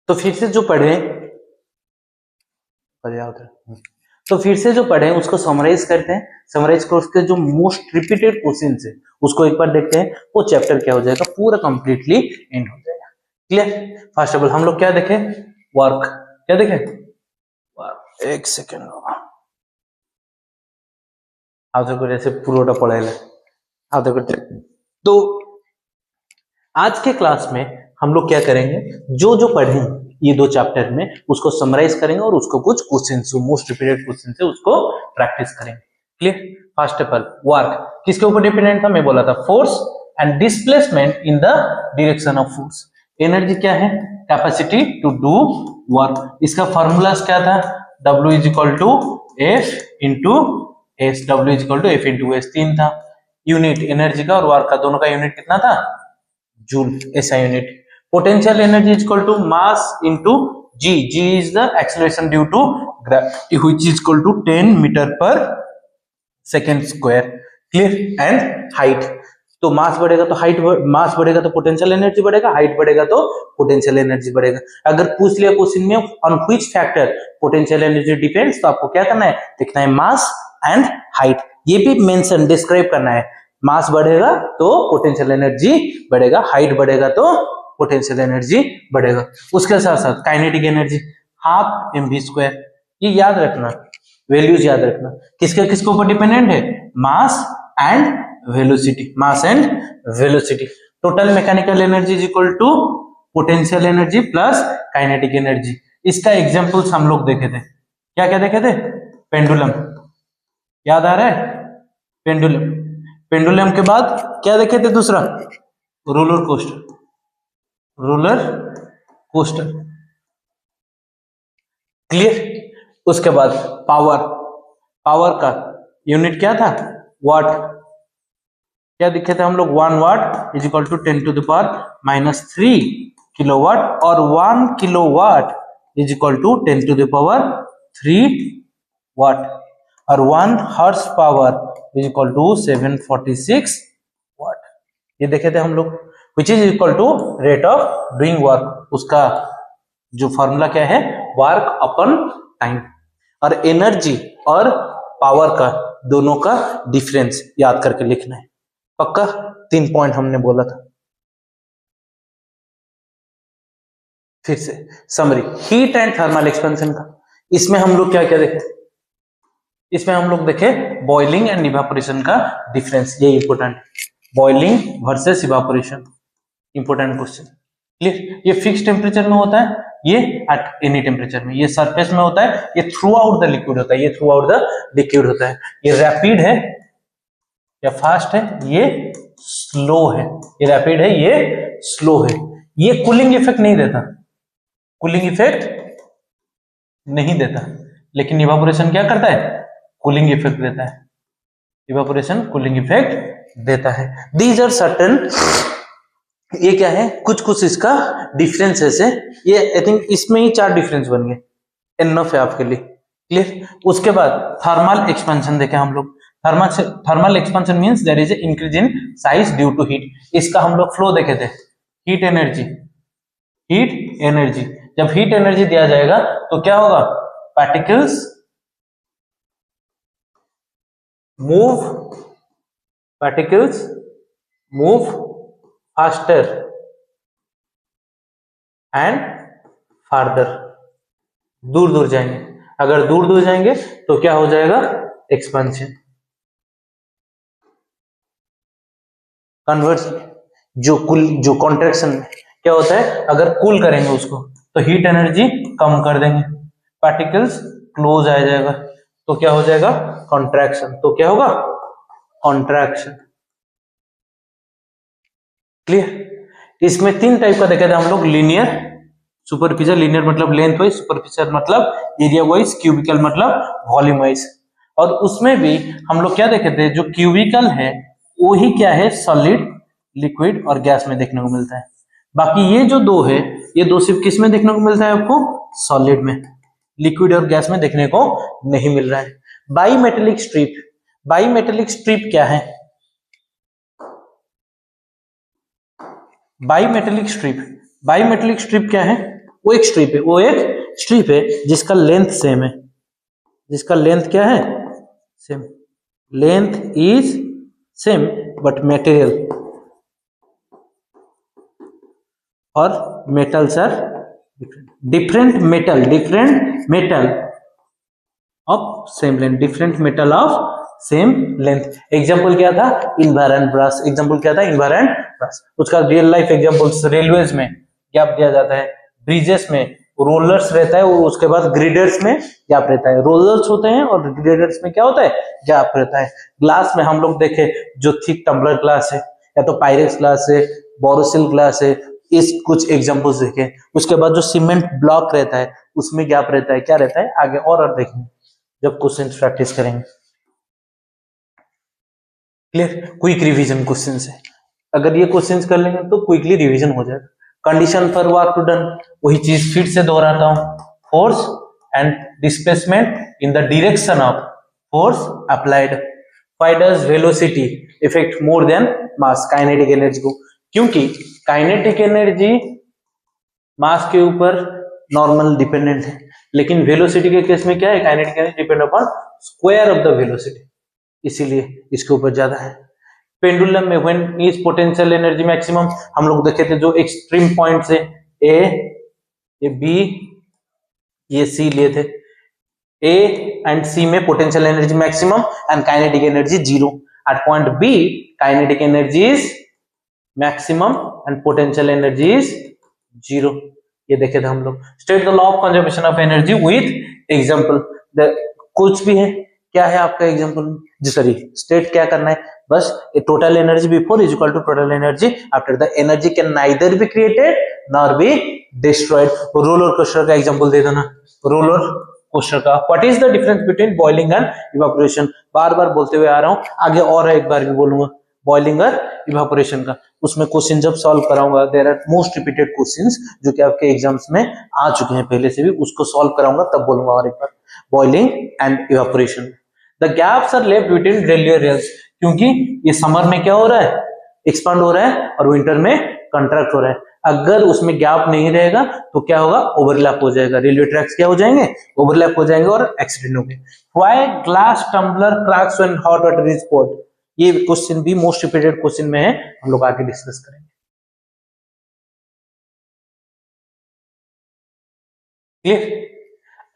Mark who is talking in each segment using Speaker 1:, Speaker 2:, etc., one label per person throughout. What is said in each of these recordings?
Speaker 1: तो फिर से जो पढ़े तो फिर से जो पढ़े उसको समराइज करते हैं। समराइज कोर्स के जो मोस्ट रिपीटेड क्वेश्चन है उसको एक बार देखते हैं, वो चैप्टर क्या हो जाएगा, पूरा कंप्लीटली एंड हो जाएगा। क्लियर? फर्स्ट ऑफ ऑल हम लोग क्या देखें, वर्क। क्या देखें? वर्क। एक सेकेंड आप देखो जैसे पूरा पढ़ाई आप देखो। तो आज के क्लास में हम लोग क्या करेंगे, जो जो पढ़े ये दो चैप्टर में उसको समराइज करेंगे और उसको कुछ क्वेश्चन जो मोस्ट रिपीटेड क्वेश्चन है उसको प्रैक्टिस करेंगे। Clear? First of all work किसके ऊपर डिपेंडेंट था, मैं बोला था force and displacement in the direction of force. Energy क्या है, कैपेसिटी टू डू वर्क। इसका फॉर्मूला क्या था, W is equal to F into S. W is equal to F into S. तीन था यूनिट एनर्जी का और वर्क का, दोनों का यूनिट कितना था, जूल, ऐसा unit. Potential energy is equal to mass into g. G is the acceleration due to gravity which is equal to 10 meter per second square. Clear? And height, तो mass बढ़ेगा तो height, मास बढ़ेगा तो potential energy बढ़ेगा, height बढ़ेगा तो potential energy बढ़ेगा। अगर पूछ लिया क्वेश्चन में on which factor potential energy depends, तो आपको क्या करना है, देखना है मास एंड हाइट। ये भी मेंशन डिस्क्राइब करना है, मास बढ़ेगा तो पोटेंशियल एनर्जी बढ़ेगा, हाइट बढ़ेगा तो पोटेंशियल एनर्जी बढ़ेगा। उसके साथ साथ काइनेटिक एनर्जी हाफ mv², ये याद रखना, वैल्यूज याद रखना। किसके ऊपर डिपेंडेंट है, mass and velocity. Mass and velocity. Total mechanical energy is equal to potential energy plus kinetic energy. इसका एग्जांपल्स हम लोग देखे थे, क्या क्या देखे थे, पेंडुलम, याद आ रहा है, पेंडुलम। पेंडुलम के बाद क्या देखे थे दूसरा, roller coaster. Roller coaster. Clear? उसके बाद पावर, पावर का यूनिट क्या था, वाट। क्या दिखे थे हम लोग, 1 watt is equal to 10 to the power -3 kilowatt, और 1 kilowatt is equal to 10 to the power 3 watt, और 1 horse power is equal to 746 watt. ये देखे थे हम लोग, which is equal to rate of doing work. उसका जो फॉर्मूला क्या है, वर्क अपॉन टाइम। और एनर्जी और पावर का दोनों का डिफरेंस याद करके लिखना है। पक्का? 3 पॉइंट हमने बोला था। फिर से summary, heat and thermal expansion का, इसमें हम लोग क्या क्या देखे, इसमें हम लोग देखे बॉइलिंग एंड इवेपोरेशन का डिफरेंस, ये important, boiling versus evaporation, important question. Clear? ये फिक्स टेम्परेचर में होता है, ये एट एनी टेम्परेचर में। ये सरफेस में होता है, ये थ्रू आउट द लिक्विड होता है, ये थ्रू आउट द लिक्विड होता है। ये रैपिड है या फास्ट है, ये स्लो है। ये रैपिड है, ये स्लो है। ये कूलिंग इफेक्ट नहीं देता, कूलिंग इफेक्ट नहीं देता, लेकिन इवेपोरेशन क्या करता है, कूलिंग इफेक्ट देता है। इवेपोरेशन कूलिंग इफेक्ट देता है। दीज आर सर्टेन, ये क्या है, कुछ कुछ इसका डिफरेंस है। ये आई थिंक इसमें ही 4 डिफरेंस बन गए, इनफ है आपके लिए। क्लियर? उसके बाद थर्मल एक्सपेंशन देखे हम लोग। Thermal expansion means there is increase in size due to heat. इसका हम लोग फ्लो देखे थे, हीट एनर्जी, हीट एनर्जी। जब हीट एनर्जी दिया जाएगा तो क्या होगा, particles move faster and farther, दूर दूर जाएंगे। अगर दूर दूर जाएंगे तो क्या हो जाएगा, एक्सपेंशन। कन्वर्सली जो कॉन्ट्रैक्शन में क्या होता है, अगर कूल करेंगे उसको तो हीट एनर्जी कम कर देंगे, पार्टिकल्स क्लोज आ जाएगा, तो क्या हो जाएगा, कॉन्ट्रैक्शन। तो क्या होगा, कॉन्ट्रैक्शन। क्लियर? इसमें 3 टाइप का देखा था हम लोग, लीनियर, सुपरफिशियल। लीनियर मतलब लेंथ वाइज, सुपरफिशियल मतलब एरिया वाइज, क्यूबिकल मतलब वॉल्यूम वाइज। और उसमें भी हम लोग क्या देखे थे, जो क्यूबिकल है वो ही क्या है, सॉलिड, लिक्विड और गैस में देखने को मिलता है। बाकी ये जो 2 है, ये 2 सिर्फ किस में देखने को मिलता है आपको, सॉलिड में, लिक्विड और गैस में देखने को नहीं मिल रहा है। बाईमेटेलिक स्ट्रिप, बाईमेटेलिक स्ट्रिप क्या है, बाईमेटेलिक स्ट्रिप, बाईमेटेलिक स्ट्रिप क्या है, वो एक स्ट्रिप है जिसका लेंथ सेम है, जिसका लेंथ क्या है, same, length is same but material और metals are different metal of same length, different metal of same length. Example क्या था, इन्वायरन ब्रश, एग्जाम्पल क्या था, इन्वायरन ब्रश। उसका रियल लाइफ एग्जाम्पल्स, रेलवेज में गैप दिया जाता है, ब्रिजेस में रोलर्स रहता है और उसके बाद ग्रिडर्स में गैप रहता है, रोलर्स होते हैं और ग्रिडर्स में क्या होता है, गैप रहता है। ग्लास में हम लोग देखे जो थिक टम्बलर ग्लास है या तो पायरेक्स ग्लास है, बोरोसिल ग्लास है, इस कुछ एग्जांपल्स देखे। उसके बाद जो सीमेंट ब्लॉक रहता है उसमें गैप रहता है, क्या रहता है, आगे और देखेंगे जब क्वेश्चन प्रैक्टिस करेंगे। क्लियर, क्विक रिवीजन क्वेश्चन है, अगर ये क्वेश्चन कर लेंगे तो क्विकली रिवीजन हो जाएगा। Condition for work to done, वही चीज फिर से दोहराता हूं, force and displacement in the direction of force applied. Why does velocity effect more than mass, kinetic energy को, क्योंकि काइनेटिक एनर्जी मास के ऊपर नॉर्मल डिपेंडेंट है, लेकिन वेलोसिटी के केस में क्या है, kinetic energy depend upon square of the velocity, इसीलिए इसके ऊपर ज्यादा है। पेंडुलम में when is potential energy maximum, हम लोग देखे थे जो एक्सट्रीम पॉइंट्स है, ए, ये बी, ये सी लिए थे, ए एंड सी में potential energy maximum and kinetic energy zero. At point B kinetic energy is maximum and potential energy is zero, ये देखे थे हम लोग। State the law of conservation of energy with example, कुछ भी है, क्या है आपका एग्जांपल, सॉरी स्टेट क्या करना है, बस total energy before is equal to total energy after, the energy can neither be created nor be destroyed. Roller coaster का एग्जांपल दे दो ना, रोलर कोस्टर का। What is the difference between boiling and evaporation, बार बार बोलते हुए आ रहा हूं, आगे और एक बार भी बोलूंगा, बॉइलिंग और इवापोरेशन का। उसमें क्वेश्चन जब सॉल्व कराऊंगा, there are most repeated questions जो कि आपके एग्जाम्स में आ चुके हैं पहले से भी, उसको सॉल्व कराऊंगा तब बोलूंगा और एक बार, boiling and evaporation. The gaps are left between railway rails, क्योंकि ये समर में क्या हो रहा है, एक्सपांड हो रहा है, और विंटर में कंट्रैक्ट हो रहा है। अगर उसमें गैप नहीं रहेगा तो क्या होगा, ओवरलैप हो जाएगा, रेलवे ट्रैक्स क्या हो जाएंगे, ओवरलैप हो जाएंगे और एक्सीडेंट हो गए। Why glass tumbler cracks when hot water is poured, ये क्वेश्चन भी मोस्ट रिपीटेड क्वेश्चन में है, हम लोग आगे डिस्कस करेंगे। क्लियर,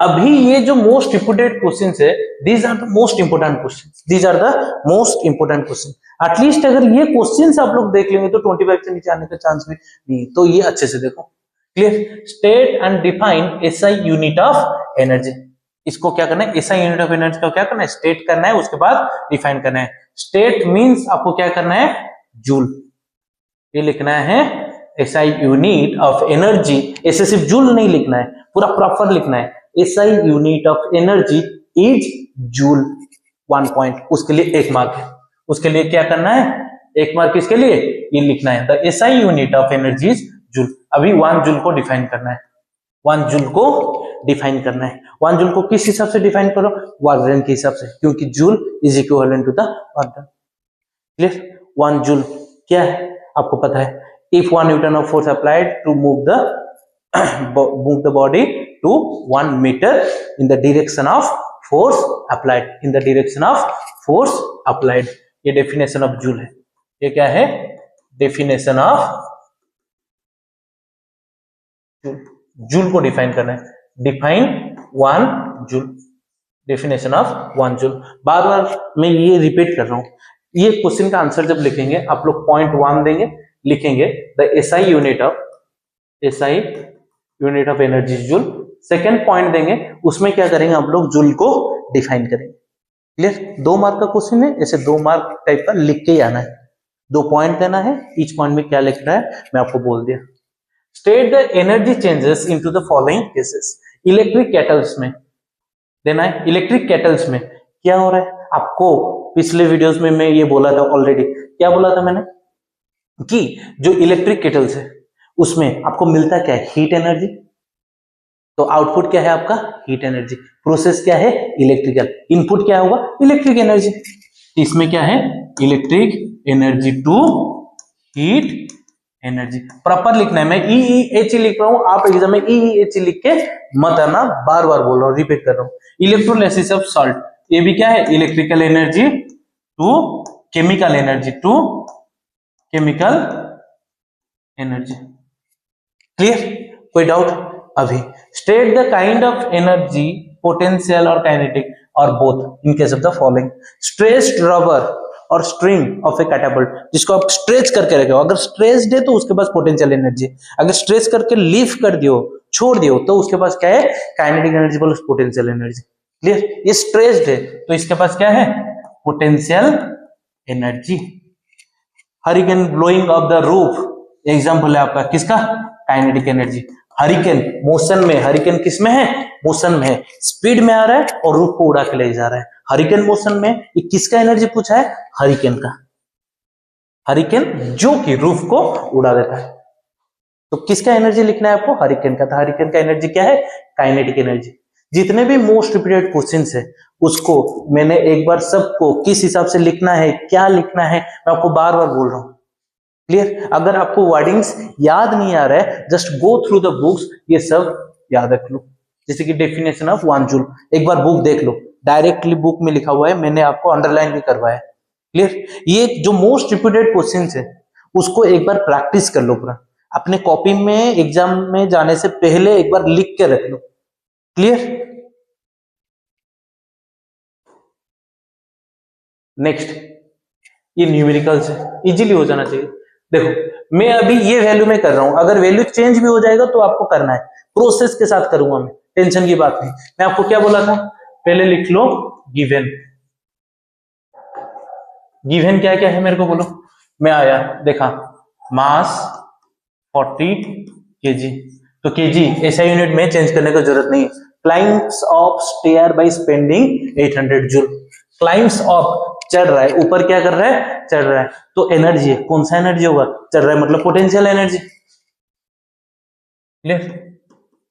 Speaker 1: अभी ये जो मोस्ट इंपोर्टेंट क्वेश्चंस है, these are the most important questions, these are the most important question. At least अगर ये क्वेश्चंस आप लोग देख लेंगे तो 25 से नीचे आने का चांस भी नहीं, तो ये अच्छे से देखो। Clear, state and define SI unit of energy, इसको क्या करना है, एसआई यूनिट ऑफ एनर्जी का क्या करना है, स्टेट करना है, उसके बाद डिफाइन करना है। स्टेट मींस आपको क्या करना है, जूल, ये लिखना है एसआई यूनिट ऑफ एनर्जी, ऐसे सिर्फ जूल नहीं लिखना है, पूरा प्रॉपर लिखना है, SI unit of energy is joule, 1 point, उसके लिए 1 मार्क है। उसके लिए क्या करना है, 1 मार्क किसके लिए, ये लिखना है, the SI unit of energy is joule. अभी 1 जूल को डिफाइन करना है, 1 जूल को डिफाइन करना है। 1 जूल को किस हिसाब से डिफाइन करो, वर्क डन के हिसाब से, क्योंकि joule is equivalent to the work done. Clear, 1 joule क्या है आपको पता है, if 1 newton of force applied to move the body to 1 meter in the direction of force applied, in the direction of force applied, ये definition of joule है। ये क्या है, definition of joule को define करना है, define 1 joule, definition of 1 joule। बार बार मैं ये रिपीट कर रहा हूं, ये क्वेश्चन का आंसर जब लिखेंगे आप लोग पॉइंट 1 देंगे, लिखेंगे the SI unit of energy joule. Second point देंगे, उसमें क्या करेंगे आप लोग, जूल को डिफाइन करेंगे। क्लियर, 2 मार्क का क्वेश्चन है, ऐसे 2 मार्क टाइप का लिख के ही आना है, 2 पॉइंट देना है, ईच पॉइंट में क्या लिख रहा है मैं आपको बोल दिया। State the energy changes into the following cases, electric kettles में देना है। इलेक्ट्रिक केटल्स में क्या हो रहा है, आपको पिछले वीडियोस में मैं ये बोला था ऑलरेडी, क्या बोला था मैंने, कि जो इलेक्ट्रिक केटल्स है उसमें आपको मिलता क्या है, हीट एनर्जी, तो आउटपुट क्या है आपका, हीट एनर्जी, प्रोसेस क्या है, इलेक्ट्रिकल, इनपुट क्या होगा, इलेक्ट्रिक एनर्जी। इसमें क्या है, electric energy to heat energy proper लिखना है। मैं EEHE लिख रहा हूं, आप एग्जाम में EEHE लिख के मत आना, बार बार बोल रहा हूं, रिपीट कर रहा हूं। इलेक्ट्रोलाइसिस ऑफ सॉल्ट, ये भी क्या है, electrical energy to chemical energy to chemical energy. Clear, कोई डाउट? अभी state the kind of energy, potential और काइनेटिक और both in case of the following. Stressed rubber और स्ट्रिंग ऑफ ए कैटापल्ट, जिसको आप स्ट्रेच करके रखे हो, अगर स्ट्रेस्ड है तो उसके पास पोटेंशियल एनर्जी, अगर स्ट्रेच करके लीफ कर दियो, छोड़ दियो, तो उसके पास क्या है, kinetic energy plus potential energy. Clear, ये स्ट्रेस्ड है तो इसके पास क्या है, potential energy. Hurricane blowing of the roof, example है आपका किसका, काइनेटिक एनर्जी। हरिकेन मोशन में, हरिकेन किस में है, मोशन में है, स्पीड में आ रहा है और रूफ को उड़ा के ले जा रहा है। हरिकेन मोशन में, ये किसका एनर्जी पूछा है, हरिकेन का। हरिकेन जो कि रूफ को उड़ा देता है, तो किसका एनर्जी लिखना है आपको, हरिकेन का। तो हरिकेन का एनर्जी क्या है, काइनेटिक एनर्जी। जितने भी मोस्ट रिपीटेड क्वेश्चंस है उसको मैंने एक बार सबको किस हिसाब से लिखना है, क्या लिखना है, मैं आपको बार बार बोल रहा हूं। क्लियर, अगर आपको वर्डिंग्स याद नहीं आ रहा है, just go through the books, ये सब याद रख लो। जैसे कि डेफिनेशन ऑफ 1 जूल, एक बार बुक देख लो, डायरेक्टली बुक में लिखा हुआ है, मैंने आपको अंडरलाइन भी करवाया है। क्लियर, ये जो मोस्ट रिपीटेड क्वेश्चंस है उसको एक बार प्रैक्टिस कर लो पूरा, अपने कॉपी में एग्जाम में जाने से पहले एक बार लिख के रख लो। क्लियर, नेक्स्ट, ये न्यूमेरिकल्स है, इजीली हो जाना चाहिए। देखो मैं अभी ये वैल्यू में कर रहा हूं, अगर वैल्यू चेंज भी हो जाएगा तो आपको करना है, प्रोसेस के साथ करूंगा मैं, टेंशन की बात नहीं। मैं आपको क्या बोला था, पहले लिख लो गिवन। गिवन क्या क्या है मेरे को बोलो। मैं आया, देखा मास 40 kg, तो केजी ऐसा यूनिट में चेंज करने की जरूरत नहीं है। Climbs of stair by spending 800 joule. Climbs of, चढ़ रहा है, ऊपर क्या कर रहा है, चढ़ रहा है, तो एनर्जी है, कौन सा एनर्जी होगा, चढ़ रहा है मतलब potential energy. Clear,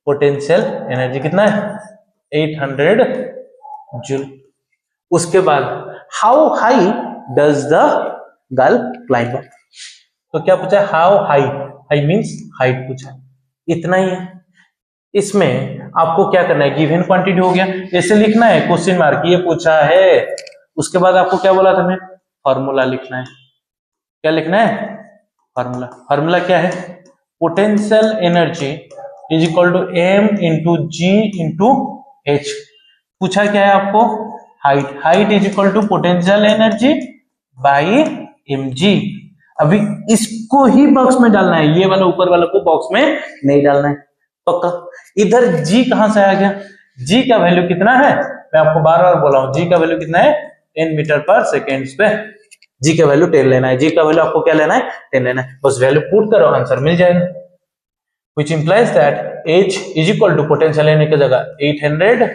Speaker 1: potential energy कितना है, 800 जूल। उसके बाद how high does the girl climb up, तो क्या पूछा है, how high, high means height पूछा, इतना ही है। इसमें आपको क्या करना है, गिवन क्वांटिटी हो गया, ऐसे लिखना है, क्वेश्चन मार्क, ये पूछा है। उसके बाद आपको क्या बोला था मैं, फॉर्मूला लिखना है। क्या लिखना है, फॉर्मूला। फॉर्मूला क्या है, potential energy is equal to M into G into H. पूछा क्या है आपको, height, height is equal to potential energy by M G. अभी इसको ही बॉक्स में डालना है, ये वाला ऊपर वाला को बॉक्स में नहीं डालना है, पक्का। इधर जी कहां से आ गया, जी का वैल्यू कितना है, मैं आपको बार बार बोला हूं, जी का वैल्यू कितना है, 10 मीटर पर सेकेंड पे। जी का वैल्यू 10 लेना है, जी का वैल्यू आपको क्या लेना है, 10 लेना है, बस वैल्यू पुट करो, आंसर मिल जाएगा। which implies that h is equal to potential लेने की जगह 800,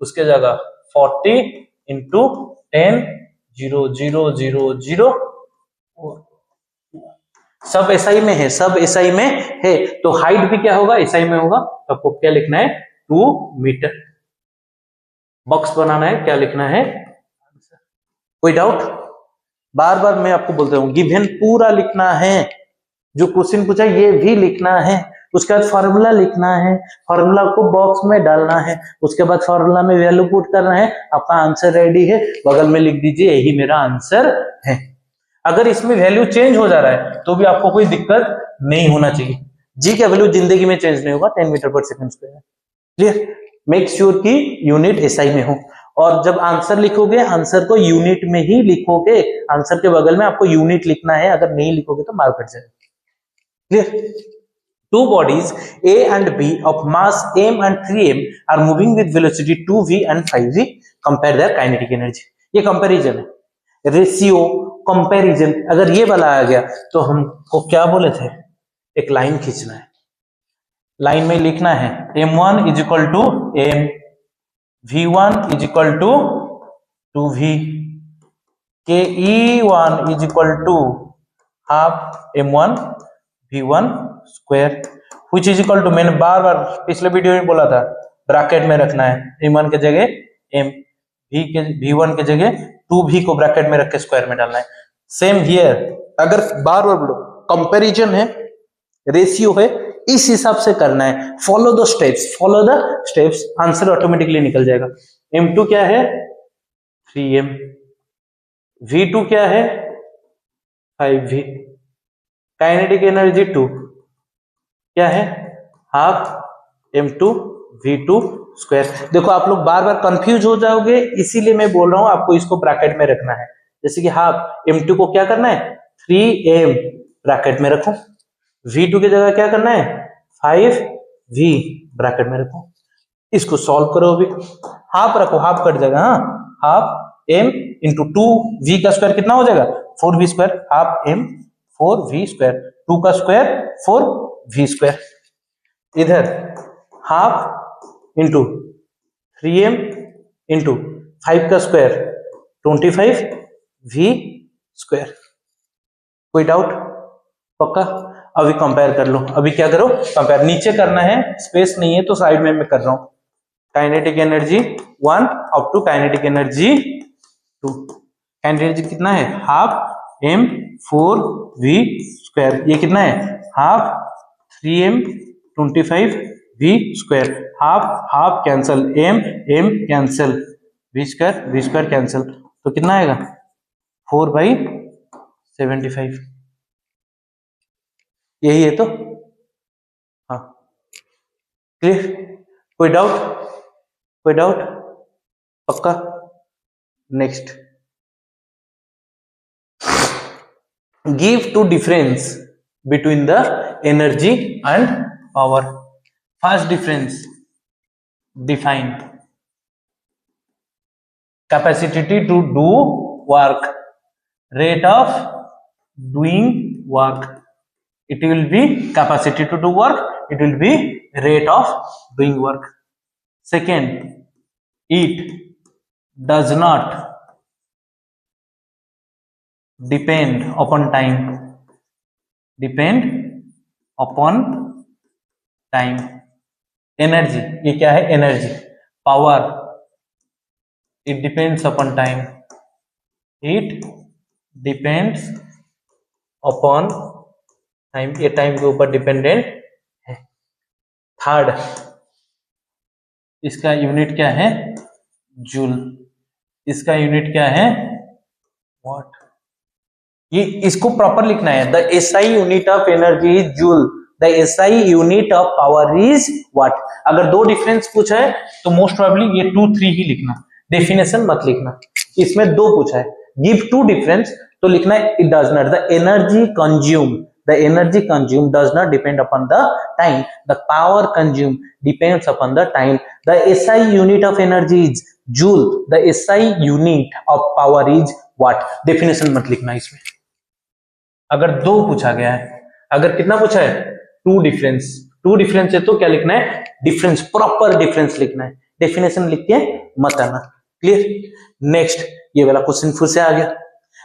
Speaker 1: उसके जगह 40 इंटू 10 0 0 0 0, सब एसआई में है, सब एसआई में है, तो हाइट भी क्या होगा, एसआई में होगा। तो आपको क्या लिखना है, 2 मीटर। बॉक्स बनाना है, क्या लिखना है, कोई डाउट? बार बार मैं आपको बोलता हूं, गिवन पूरा लिखना है, जो क्वेश्चन पूछा ये भी लिखना है, उसके बाद फॉर्मूला लिखना है, फॉर्मूला को बॉक्स में डालना है, उसके बाद फॉर्मूला में वैल्यू पुट करना है, आपका आंसर रेडी है, बगल में लिख दीजिए यही मेरा आंसर है। अगर इसमें वैल्यू चेंज हो जा रहा है तो भी आपको कोई दिक्कत नहीं होना चाहिए। जी का वैल्यू जिंदगी में चेंज नहीं होगा, 10 meter per second square. Clear, make sure कि यूनिट एसआई में हो, और जब आंसर लिखोगे आंसर को यूनिट में ही लिखोगे, आंसर के बगल में आपको यूनिट लिखना है, अगर नहीं लिखोगे तो मार्क कट जाएगा। Clear, two bodies A and B of mass m and 3m are moving with velocity 2v and 5v. Compare their kinetic energy. ये कंपैरिजन है, रेशियो कंपैरिजन। अगर ये वाला आ गया तो हमको क्या बोले थे, एक लाइन खींचना है, लाइन में लिखना है m1 is equal to m, v1 is equal to 2v, ke1 is equal to half m1 v1 square, which is equal to, मैंने बार बार पिछले वीडियो में बोला था, ब्रैकेट में रखना है, m1 के जगह m, v1 के जगह 2v को ब्रैकेट में रख के स्क्वायर में डालना है। सेम हियर, अगर बार बार बोलो कंपैरिजन है रेशियो है, इस हिसाब से करना है। Follow the steps, answer automatically निकल जाएगा। M2 क्या है 3m, V2 क्या है 5v, काइनेटिक एनर्जी 2 क्या है हाफ m2 v2 स्क्वायर। देखो आप लोग बार बार कंफ्यूज हो जाओगे, इसीलिए मैं बोल रहा हूं आपको इसको ब्रैकेट में रखना है। जैसे कि हाफ m2 को क्या करना है 3m ब्रैकेट में रखो, v2 की जगह क्या करना है 5v ब्रैकेट में रखो। इसको सॉल्व करो, अभी हाफ रखो, हाफ कट जाएगा, हाँ हाफ m इंटू 2v का स्क्वायर कितना हो जाएगा 4v square, half m 4v square, 2 का स्क्वायर 4v स्क्वायर, इधर हाफ इंटू 3m इंटू 5 का स्क्वायर 25v स्क्वायर। कोई डाउट? पक्का? अभी कंपेयर कर लो, अभी क्या करो कंपेयर, नीचे करना है, स्पेस नहीं है तो साइड में मैं कर रहा हूं। Kinetic energy 1 up to kinetic energy 2, kinetic energy कितना है हाफ m 4v स्क्वायर, ये कितना है half 3m 25v square, half cancel, m cancel, v square cancel, तो कितना आएगा 4/75, यही है तो, हाँ क्लियर? कोई डाउट? पक्का? Next, give two difference between the energy and power. First difference, define capacity to do work, rate of doing work, it will be capacity to do work, it will be rate of doing work. Second, it does not depend upon time, energy, ये क्या है energy, power, it depends upon time, it depends upon time, ये time के ऊपर dependent है। Third, इसका unit क्या है जूल, इसका यूनिट क्या है वॉट, ये इसको प्रॉपर लिखना है। The SI unit of energy is joule, the SI unit of power is what. अगर दो डिफरेंस पूछा है तो मोस्ट प्रोबेबली ये 2 3 ही लिखना, डेफिनेशन मत लिखना। इसमें दो पूछा है, गिव टू डिफरेंस तो लिखना है it does not, the energy consume does not depend upon the time, the power consume depends upon the time, the SI unit of energy is joule, the SI unit of power is what. Definition मत लिखना इसमें। अगर दो पूछा गया है, अगर कितना पूछा है टू डिफरेंस है तो क्या लिखना है डिफरेंस, प्रॉपर डिफरेंस लिखना है, डेफिनेशन लिख के मत आना। क्लियर? नेक्स्ट, ये वाला क्वेश्चन फिर से आ गया।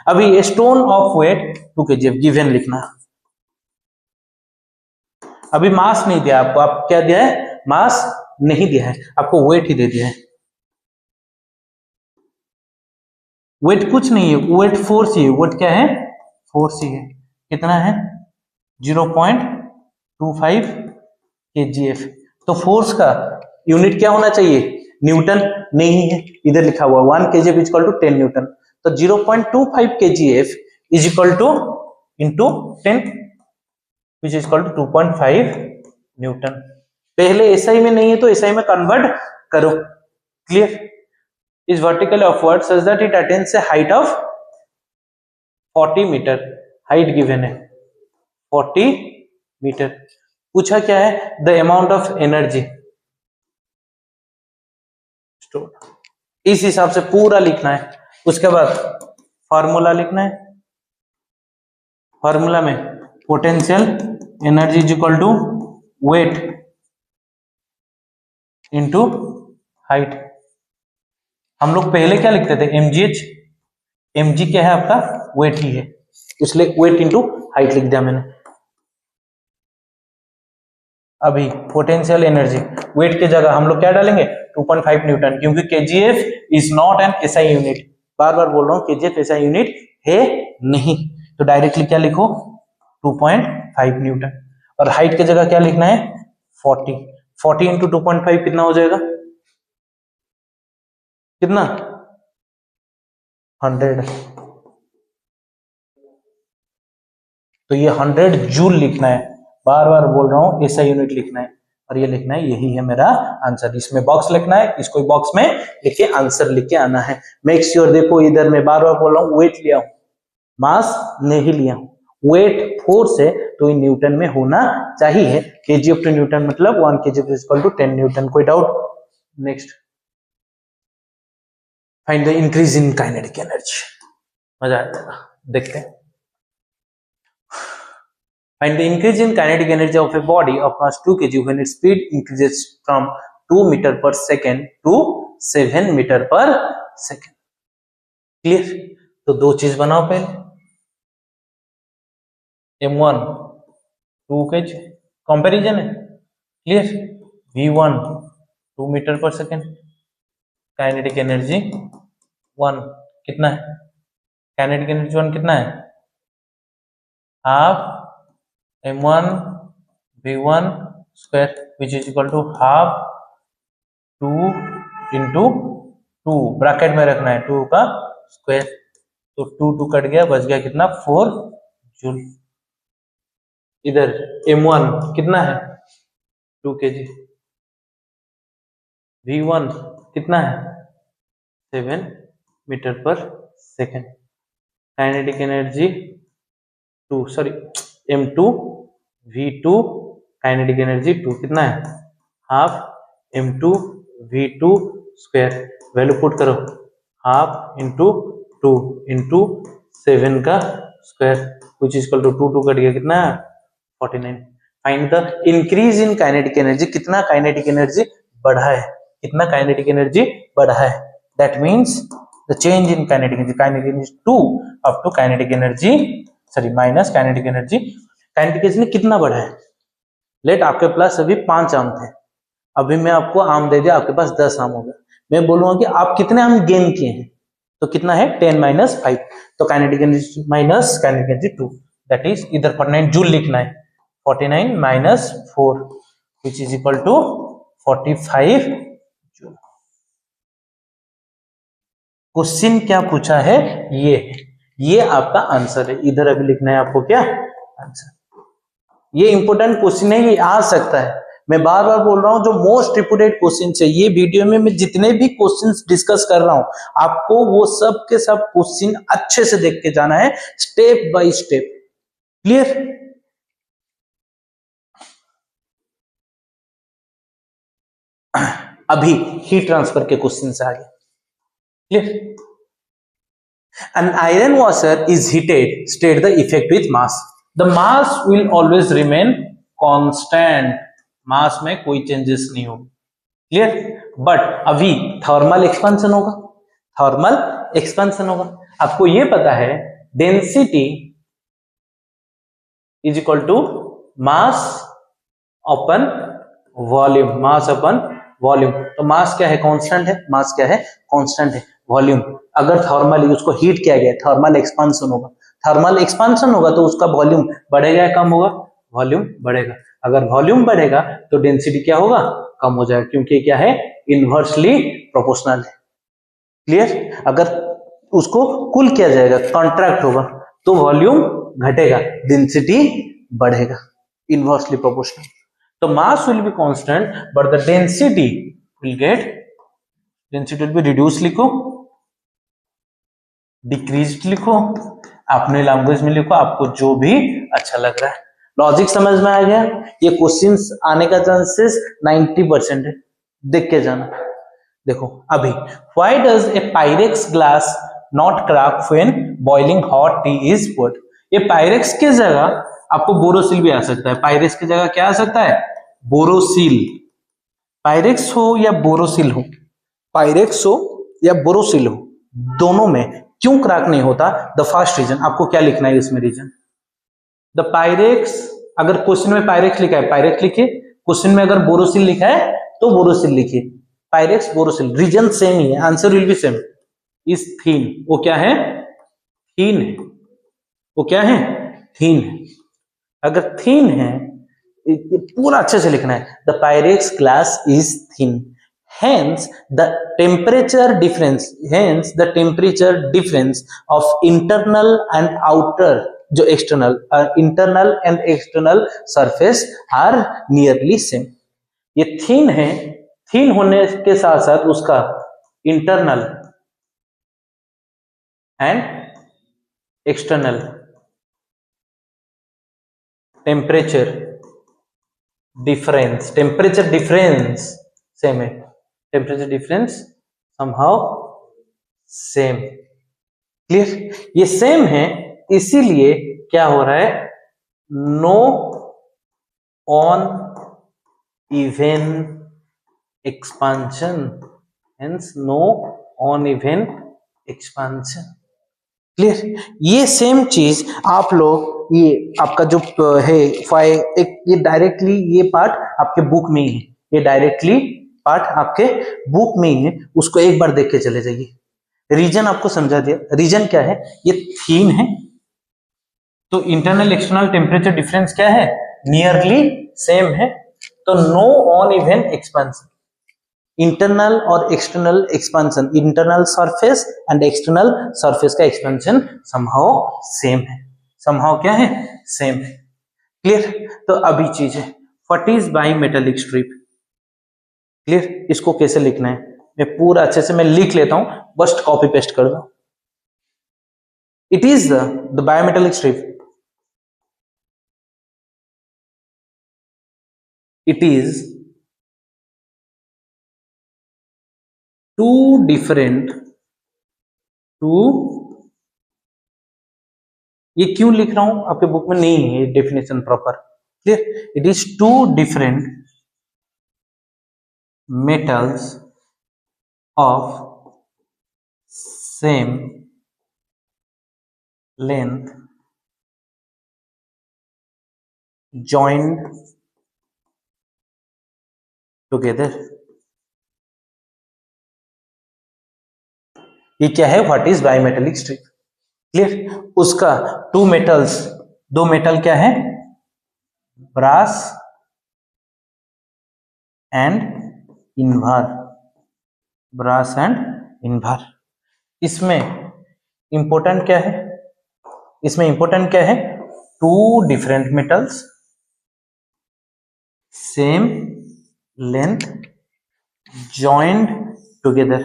Speaker 1: अभी stone of weight 2 kg given लिखना। अभी मास नहीं दिया आपको, आप क्या दिया है मास नहीं दिया है, आपको वेट ही दे दिया है। वेट कुछ नहीं है, वेट फोर्स ही है, वेट क्या है फोर्स ही है। कितना है 0.25 kgf। तो फोर्स का यूनिट क्या होना चाहिए न्यूटन, नहीं है, इधर लिखा हुआ 1 kgf is equal to 10 newton, तो 0.25 kgf is equal to into 10 which is equal to 2.5 newton. पहले एसआई में नहीं है तो एसआई में कन्वर्ट करो। Clear? Is vertical upward such that it attains a height of 40 metre, height given है 40 metre. पूछा क्या है द अमाउंट ऑफ एनर्जी, इस हिसाब से पूरा लिखना है। उसके बाद फॉर्मूला लिखना है, फॉर्मूला में potential energy is equal to weight into height. हम लोग पहले क्या लिखते थे mgh, mg क्या है आपका वेट ही है, इसलिए वेट इंटू हाइट लिख दिया मैंने। अभी पोटेंशियल एनर्जी, वेट की जगह हम लोग क्या डालेंगे 2.5 न्यूटन, क्योंकि kgf is not an SI unit. बार बार बोल रहा हूं kgf एसआई यूनिट है नहीं, तो डायरेक्टली क्या लिखो 2.5 न्यूटन। और हाइट की जगह क्या लिखना है 40। 40 इंटू 2.5 कितना हो जाएगा, कितना 100। तो ये 100 जूल लिखना है, बार बार बोल रहा हूं ऐसा यूनिट लिखना है और ये लिखना है, यही है मेरा आंसर। इसमें बॉक्स लिखना है, इसको बॉक्स में लिख के आंसर लिख के आना है। मेक श्योर, देखो इधर मैं बार बार बोल रहा हूं वेट लिया हूं, मास नहीं लिया हूं, वेट फोर्स है तो ये न्यूटन में होना चाहिए। केजी ऑफ टू न्यूटन मतलब 1 kg is equal to 10 newton. कोई doubt? Next, find the increase in kinetic energy. मजा आ जाएगा, देखते हैं। Find the increase in kinetic energy of a body of mass 2 kg when its speed increases from 2 meter per second to 7 meter per second. Clear? तो दो चीज बनाओ पहले, m1 2 kg कंपैरिजन है, clear? v1 2 metre per second, kinetic energy 1 कितना है, kinetic energy 1 कितना है, half m1 v1 square which is equal to half 2 into 2, bracket में रखना है 2 का स्क्वायर, तो 2 कट गया, बच गया कितना 4 जूल। इधर m1 कितना है 2 kg, v1 कितना है 7 metre per second, kinetic energy 2 sorry m2 v2 kinetic energy 2 कितना है half m2 v2 square, value put करो, हाफ इंटू 2 इंटू 7 का square which is equal to 2 cut गया कितना 49। Find the increase in kinetic energy, कितना kinetic energy बढ़ा है, कितना काइनेटिक एनर्जी बढ़ा है, that means the change in kinetic energy 2 up to kinetic energy sorry minus kinetic energy. Kinetic energy कितना बढ़ा है, लेट आपके पास अभी 5 आम थे, अभी मैं आपको आम दे दिया, आपके पास 10 आम हो गए, मैं बोलूंगा कि आप कितने आम गेन किए हैं, तो कितना है 10 माइनस 5, तो kinetic energy minus kinetic energy 2, that is इधर 49 जूल लिखना है, 49 minus 4 which is equal to 45 joule. Question क्या पूछा है, ये आपका आंसर है, इधर अभी लिखना है आपको क्या आंसर। ये इंपॉर्टेंट क्वेश्चन है, ये आ सकता है, मैं बार बार बोल रहा हूं, जो मोस्ट रिपोर्टेड क्वेश्चन है, ये वीडियो में मैं जितने भी क्वेश्चंस डिस्कस कर रहा हूं, आपको वो सब के सब क्वेश्चन अच्छे से देख के जाना है, स्टेप बाय स्टेप, क्लियर? अभी हीट ट्रांसफर के क्वेश्चन से आगे, clear? An iron washer is heated, state the effect with mass. The mass will always remain constant, मास में कोई चेंजेस नहीं होगी, क्लियर? बट अभी थर्मल एक्सपेंशन होगा, थर्मल एक्सपेंशन होगा। आपको ये पता है density is equal to mass upon volume, mass upon volume, तो मास क्या है कांस्टेंट है, मास क्या है कांस्टेंट है, वॉल्यूम अगर थर्मली उसको हीट किया गया थर्मल एक्सपेंशन होगा, थर्मल एक्सपेंशन होगा तो उसका वॉल्यूम बढ़ेगा या कम होगा, वॉल्यूम बढ़ेगा, अगर वॉल्यूम बढ़ेगा तो डेंसिटी क्या होगा कम हो जाएगा, क्योंकि क्या है इनवर्सली प्रोपोर्शनल है, क्लियर? अगर उसको कुल किया जाएगा कॉन्ट्रैक्ट होगा तो वॉल्यूम घटेगा, डेंसिटी बढ़ेगा, इनवर्सली प्रोपोर्शनल। तो mass will be constant but the density will get, density will be reduce, लिखो डिक्रीज लिखो, अपने लैंग्वेज में लिखो, आपको जो भी अच्छा लग रहा है। लॉजिक समझ में आ गया? ये क्वेश्चंस आने का चांसेस 90% है, देख के जाना। देखो अभी, why does a Pyrex glass not crack when boiling hot T is put? ये पायरेक्स की जगह आपको बोरोसिल भी आ सकता है, पायरेक्स की जगह क्या आ सकता है बोरोसिल, पायरेक्स हो या बोरोसिल हो, पायरेक्स हो या बोरोसिल हो, दोनों में क्यों क्रैक नहीं होता? द फर्स्ट रीजन, आपको क्या लिखना है इसमें रीजन, द पायरेक्स, अगर क्वेश्चन में पायरेक्स लिखा है पायरेक्स लिखिए, क्वेश्चन में अगर बोरोसिल लिखा है तो बोरोसिल लिखिए, पायरेक्स बोरोसिल रीजन सेम ही है, answer will be same. Is thin, वो क्या है थीन है, वो क्या है थीन है, अगर थीन है ये पूरा अच्छे से लिखना है। The Pyrex glass is thin, hence the temperature difference of internal and outer, जो internal and external surface are nearly same। ये thin है, thin होने के साथ साथ उसका internal and external temperature difference same है, temperature difference somehow same. Clear? ये सेम है, इसीलिए क्या हो रहा है, no uneven expansion, hence no uneven expansion. Clear? ये सेम चीज आप लोग, ये आपका जो है एक, ये डायरेक्टली ये पार्ट आपके बुक में ही है, ये डायरेक्टली पार्ट आपके बुक में ही है, उसको एक बार देख के चले जाइए। रीजन आपको समझा दिया, रीजन क्या है, ये थीन है, तो इंटरनल एक्सटर्नल टेम्परेचर डिफरेंस क्या है, नियरली सेम है, तो no uneven expansion. Internal और external expansion, internal surface and external surface का एक्सपेंशन समहाउ सेम है, समहाउ क्या है, सेम है। क्लियर? तो अभी चीज है, what is bimetallic strip. Clear? इसको कैसे लिखना है, मैं पूरा अच्छे से मैं लिख लेता हूं, बस कॉपी पेस्ट कर दो। It is the bimetallic strip, it is two different, ये क्यों लिख रहा हूं, आपके बुक में नहीं है definition proper. Clear? It is two different metals of same length joined together। ये क्या है, what is bimetallic strip. Clear? उसका टू मेटल्स, दो मेटल क्या है, brass and invar, brass and invar. इसमें इंपॉर्टेंट क्या है, इसमें इंपॉर्टेंट क्या है, two different metals same length joined together.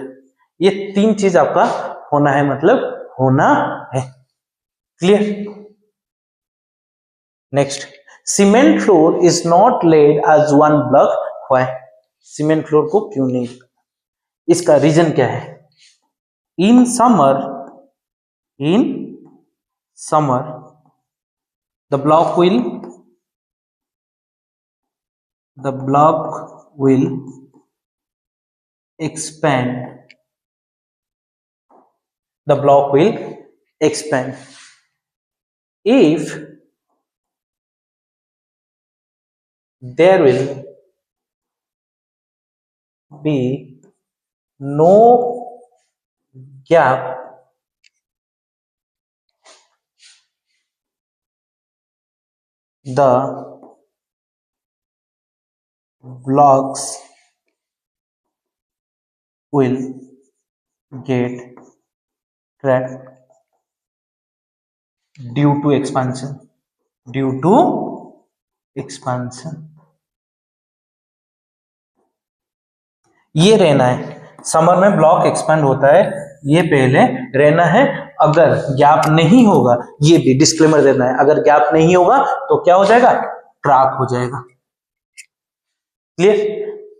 Speaker 1: ये तीन चीज आपका होना है, मतलब होना है। Clear? Next, cement floor is not laid as one block. Why? Cement floor को क्यों नहीं, इसका रीजन क्या है, in summer the block will expand, the block will expand if there will be no gap the blocks will get cracked due to expansion, ये रहना है, summer में ब्लॉक एक्सपेंड होता है, ये पहले रहना है। अगर गैप नहीं होगा, ये भी डिस्क्लेमर देना है, अगर गैप नहीं होगा तो क्या हो जाएगा, क्रैक हो जाएगा। क्लियर?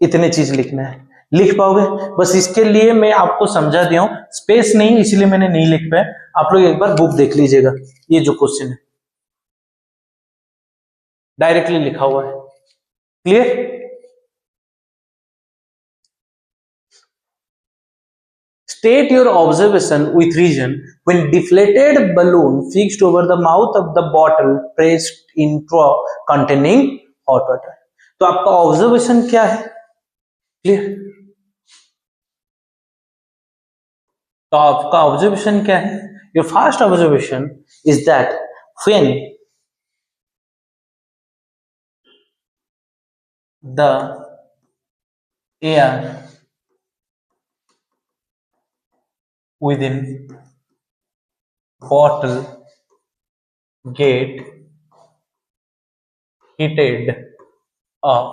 Speaker 1: इतने चीज लिखना है, लिख पाओगे? बस इसके लिए मैं आपको समझा दिया हूं, स्पेस नहीं इसलिए मैंने नहीं लिख पाया, आप लोग एक बार बुक देख लीजिएगा, ये जो क्वेश्चन है डायरेक्टली लिखा हुआ है। Clear? State your observation with reason when deflated balloon fixed over the mouth of the bottle pressed in straw containing hot water। तो आपका ऑब्जर्वेशन क्या है? क्लियर? तो आपका ऑब्जर्वेशन क्या है? Your first observation is that when the air within bottle get heated up,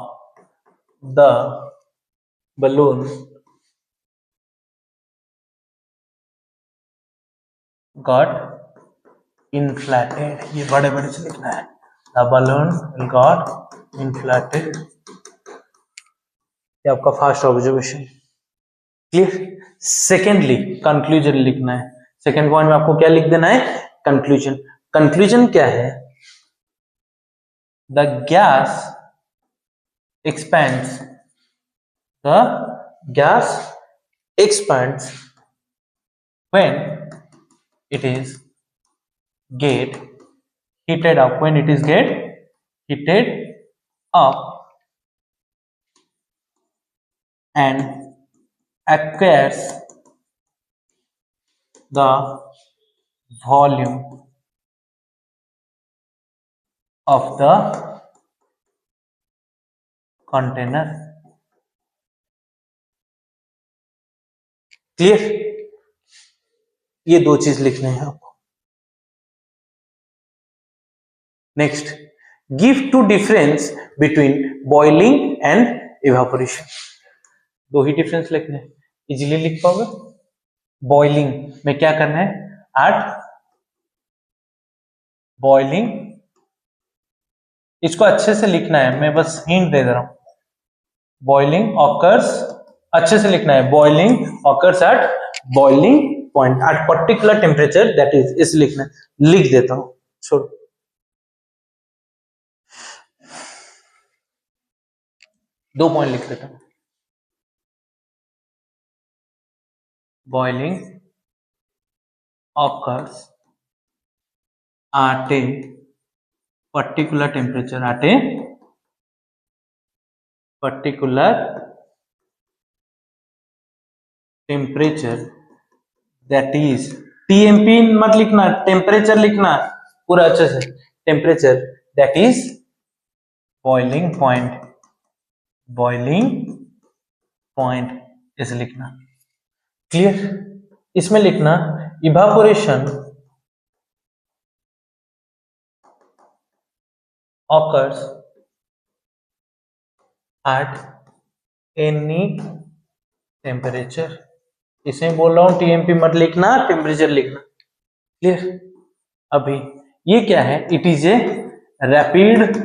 Speaker 1: the balloon got inflated. ये बड़े बड़े से लिखना है, the balloon got inflated. ये आपका first observation. Clear. Secondly conclusion लिखना है। सेकेंड पॉइंट में आपको क्या लिख देना है? कंक्लूजन। कंक्लूजन क्या है? The gas expands, the gas expands when it is get heated up, when it is get heated up and acquires the volume of the container. Clear. ये दो चीज लिखने हैं आपको। Next, give two difference between boiling and evaporation. दो ही difference लिखने हैं, इजीली लिख पाओगे। बॉइलिंग में क्या करना है? एट बॉइलिंग, इसको अच्छे से लिखना है, मैं बस हिंट दे रहा हूं। बॉइलिंग ऑकर्स, अच्छे से लिखना है, boiling occurs eight boiling point at particular temperature, that is, इस लिखना है। लिख देता हूं, छोड़। दो पॉइंट लिख देता हूं। Boiling occurs at a particular temperature, at a particular temperature, that is, TMP मत लिखना, टेम्परेचर लिखना पूरा अच्छे से। Temperature that is boiling point, boiling point ऐसे लिखना। क्लियर। इसमें लिखना evaporation occurs at any temperature। इसमें बोल रहा हूं टीएमपी मत लिखना, टेम्परेचर लिखना। क्लियर। अभी ये क्या है? It is a rapid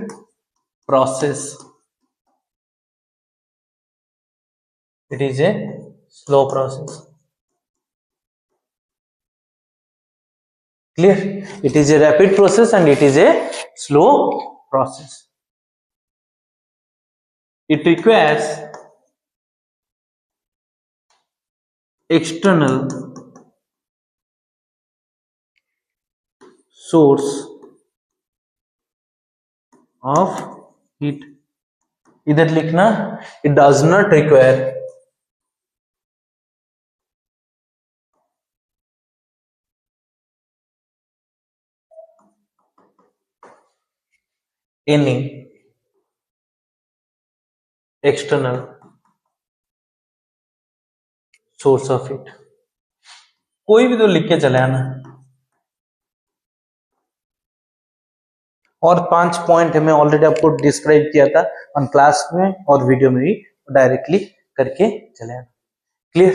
Speaker 1: process, it is a slow process. Clear? It is a rapid process and it is a slow process. It requires external source of heat. इधर लिखना, it does not require any external source of heat। कोई भी तो लिख के चले आना। और 5 पॉइंट है, मैं ऑलरेडी आपको डिस्क्राइब किया था ऑन क्लास में और वीडियो में भी, डायरेक्टली करके चले आना। Clear.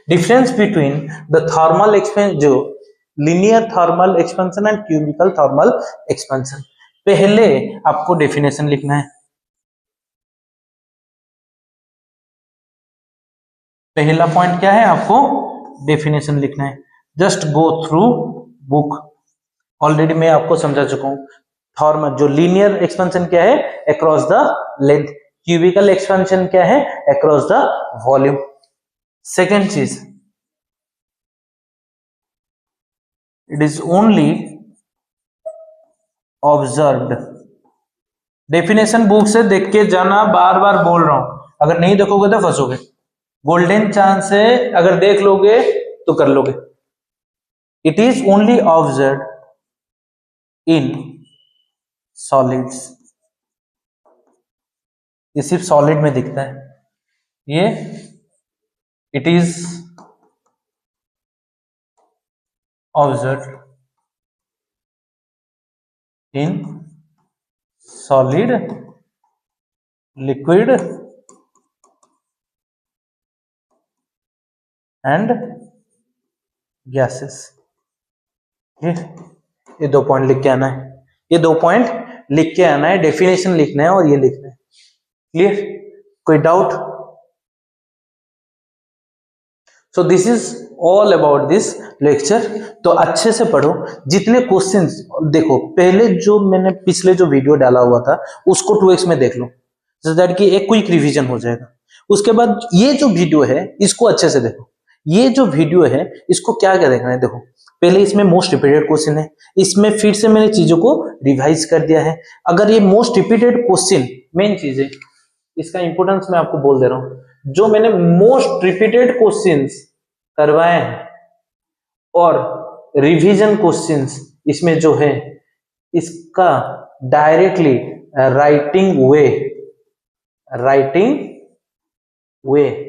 Speaker 1: Difference between the thermal expansion, जो linear thermal expansion and cubical thermal expansion. पहले आपको डेफिनेशन लिखना है। पहला पॉइंट क्या है? आपको डेफिनेशन लिखना है। Just go through book, already मैं आपको समझा चुका हूं। थर्मल जो लीनियर एक्सपेंशन क्या है? Across the length. Cubical expansion क्या है? Across the volume. सेकेंड चीज, it is only observed. Definition book से देख के जाना, बार बार बोल रहा हूं, अगर नहीं देखोगे तो फंसोगे। गोल्डन चांस है, अगर देख लोगे तो कर लोगे। It is only observed in solids, ये सिर्फ सॉलिड में दिखता है, ये it is observe in solid, liquid and gases. ये 2 पॉइंट लिख के आना है, ये 2 पॉइंट लिख के आना है, डेफिनेशन लिखना है और ये लिखना है। क्लियर? कोई doubt? So this is all about this lecture. तो अच्छे से पढ़ो, जितने क्वेश्चंस देखो, पहले जो मैंने पिछले जो वीडियो डाला हुआ था उसको 2x में देख लो, सो दैट कि एक क्विक रिवीजन हो जाएगा। उसके बाद ये जो वीडियो है इसको अच्छे से देखो, ये जो वीडियो है इसको क्या क्या देखना है। देखो पहले इसमें मोस्ट रिपीटेड क्वेश्चन है, इसमें फिर से मैंने चीजों को रिवाइज कर दिया है। अगर ये मोस्ट रिपीटेड क्वेश्चन, मेन चीज है इसका इंपोर्टेंस मैं आपको बोल दे रहा हूं, जो मैंने मोस्ट रिपीटेड क्वेश्चंस करवाए हैं और रिवीजन क्वेश्चंस इसमें जो है, इसका डायरेक्टली राइटिंग वे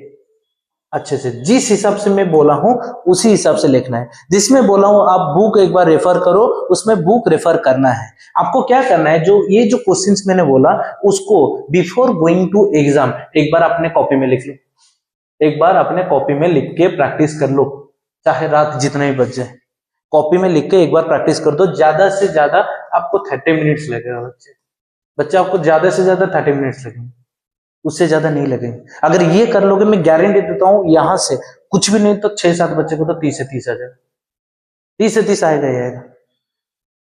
Speaker 1: अच्छे से जिस हिसाब से मैं बोला हूं उसी हिसाब से लिखना है। जिसमें बोला हूं आप बुक एक बार रेफर करो, उसमें बुक रेफर करना है। आपको क्या करना है, जो ये जो क्वेश्चंस मैंने बोला उसको बिफोर गोइंग टू एग्जाम एक बार अपने कॉपी में लिख लो, एक बार अपने कॉपी में लिख के प्रैक्टिस कर लो, चाहे रात जितना ही बच जाए, कॉपी में लिख के एक बार प्रैक्टिस कर दो। ज्यादा से ज्यादा आपको 30 मिनट्स लगेगा बच्चे आपको ज्यादा से ज्यादा 30 मिनट्स लगेंगे, उससे ज्यादा नहीं लगेंगे। अगर ये कर लोगे, मैं गारंटी देता हूं यहां से कुछ भी नहीं तो 6-7 बच्चे को तो 30 से 30 आ जाएगा, 30 से 30 आएगा ही आएगा,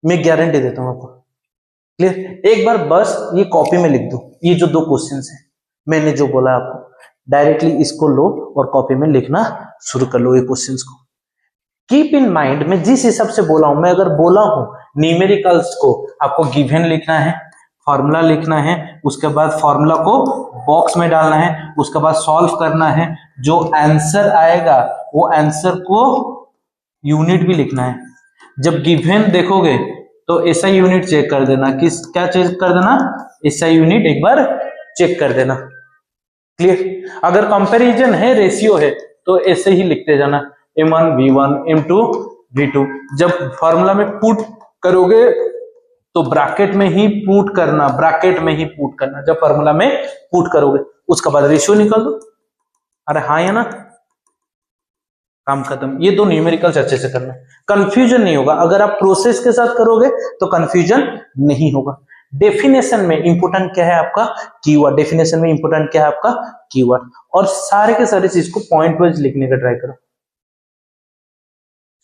Speaker 1: मैं गारंटी देता हूं आपको। क्लियर? एक बार बस ये कॉपी में लिख दो, ये जो 2 क्वेश्चन है मैंने जो बोला आपको, डायरेक्टली इसको लो और कॉपी में लिखना शुरू कर लो ये क्वेश्चंस को। कीप इन माइंड, मैं जिस हिसाब से बोला हूं, मैं अगर बोला हूं न्यूमेरिकल्स को आपको गिवन लिखना है, फॉर्मूला लिखना है, उसके बाद फॉर्मूला को बॉक्स में डालना है, उसके बाद सॉल्व करना है, जो आंसर आएगा वो आंसर को यूनिट भी लिखना है। जब गिवन देखोगे तो ऐसा यूनिट चेक कर देना, क्या चेक कर देना, ऐसा यूनिट एक बार चेक कर देना। क्लियर? अगर कंपैरिजन है, रेशियो है, तो ऐसे ही लिखते जाना, m1 v1 m2 v2। जब फॉर्मूला में पुट करोगे तो ब्रैकेट में ही पुट करना, जब फॉर्मूला में पुट करोगे उसके बाद रेशियो निकाल दो। अरे हाँ या ना, काम खत्म। ये 2 न्यूमेरिकल्स अच्छे से करना, कंफ्यूजन नहीं होगा। अगर आप प्रोसेस के साथ करोगे तो कंफ्यूजन नहीं होगा। डेफिनेशन में इंपोर्टेंट क्या है आपका, कीवर्ड। डेफिनेशन में इंपोर्टेंट क्या है आपका, कीवर्ड। और सारे के सारे चीज को पॉइंट वाइज लिखने का ट्राई करो,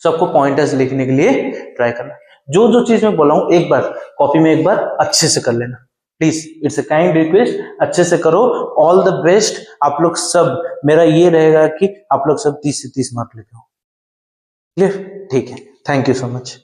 Speaker 1: सबको पॉइंटर्स लिखने के लिए ट्राई करना। जो जो चीज मैं बोला हूं एक बार कॉपी में एक बार अच्छे से कर लेना please, it's a kind request, अच्छे से करो। ऑल द बेस्ट आप लोग सब। मेरा ये रहेगा कि आप लोग सब 30 से 30 मार्क लेके आओ। क्लियर? ठीक है, थैंक यू सो मच।